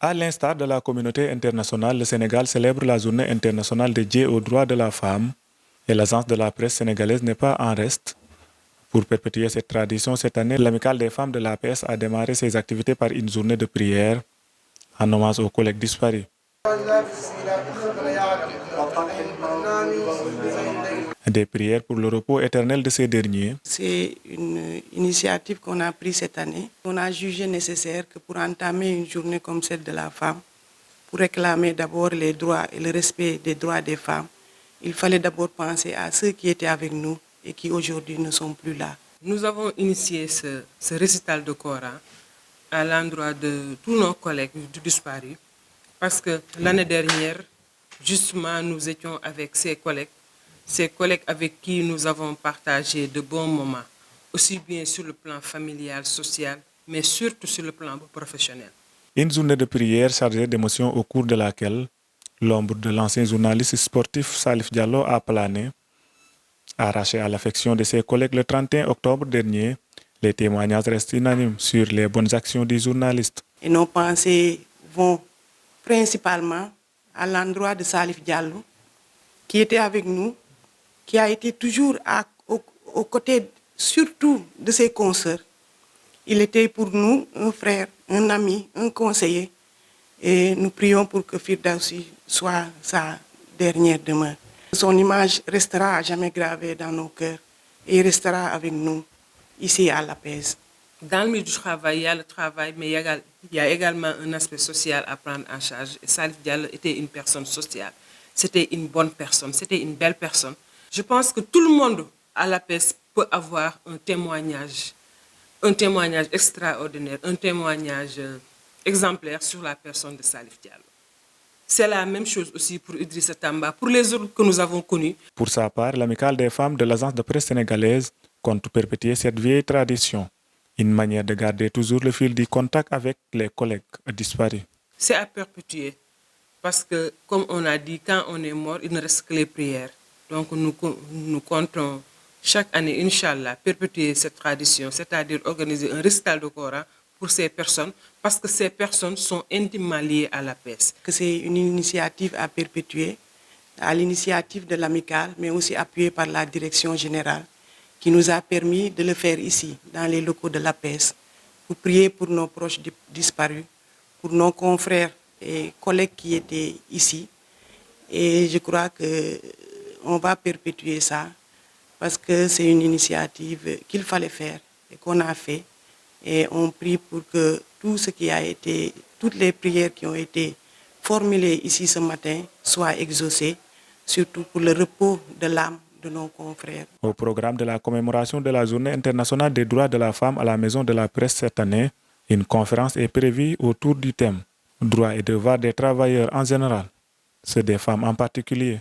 À l'instar de la communauté internationale, le Sénégal célèbre la journée internationale dédiée aux droits de la femme et l'agence de la presse sénégalaise n'est pas en reste. Pour perpétuer cette tradition, cette année, l'Amicale des femmes de l'APS a démarré ses activités par une journée de prière en hommage aux collègues disparus. Des prières pour le repos éternel de ces derniers. C'est une initiative qu'on a prise cette année. On a jugé nécessaire que pour entamer une journée comme celle de la femme, pour réclamer d'abord les droits et le respect des droits des femmes, il fallait d'abord penser à ceux qui étaient avec nous et qui aujourd'hui ne sont plus là. Nous avons initié ce récital de Coran à l'endroit de tous nos collègues disparus parce que l'année dernière, justement, nous étions avec ces collègues avec qui nous avons partagé de bons moments, aussi bien sur le plan familial, social, mais surtout sur le plan professionnel. Une journée de prière chargée d'émotions au cours de laquelle l'ombre de l'ancien journaliste sportif Salif Diallo a plané. Arraché à l'affection de ses collègues le 31 octobre dernier, les témoignages restent unanimes sur les bonnes actions du journaliste. Et nos pensées vont principalement à l'endroit de Salif Diallo, qui était avec nous, qui a été toujours aux côtés surtout de ses consoeurs. Il était pour nous un frère, un ami, un conseiller. Et nous prions pour que Firdausi soit sa dernière demeure. Son image restera à jamais gravée dans nos cœurs et il restera avec nous ici à l'APS. Dans le milieu du travail, il y a le travail, mais il y a également un aspect social à prendre en charge. Et Salif Diallo était une personne sociale. C'était une bonne personne, c'était une belle personne. Je pense que tout le monde à l'APS peut avoir un témoignage extraordinaire, un témoignage exemplaire sur la personne de Salif Diallo. C'est la même chose aussi pour Idrissa Tamba, pour les autres que nous avons connus. Pour sa part, l'Amicale des femmes de l'agence de presse sénégalaise compte perpétuer cette vieille tradition, une manière de garder toujours le fil du contact avec les collègues disparus. C'est à perpétuer, parce que, comme on a dit, quand on est mort, il ne reste que les prières. Donc nous comptons chaque année, Inch'Allah, perpétuer cette tradition, c'est-à-dire organiser un récital de Coran pour ces personnes, parce que ces personnes sont intimement liées à l'APS. C'est une initiative à perpétuer, à l'initiative de l'Amicale, mais aussi appuyée par la direction générale, qui nous a permis de le faire ici, dans les locaux de l'APS, pour prier pour nos proches disparus, pour nos confrères et collègues qui étaient ici. Et je crois qu'on va perpétuer ça, parce que c'est une initiative qu'il fallait faire et qu'on a fait. Et on prie pour que tout ce qui a été, toutes les prières qui ont été formulées ici ce matin soient exaucées, surtout pour le repos de l'âme de nos confrères. Au programme de la commémoration de la Journée internationale des droits de la femme à la Maison de la Presse cette année, une conférence est prévue autour du thème « Droits et devoirs des travailleurs en général, ceux des femmes en particulier ».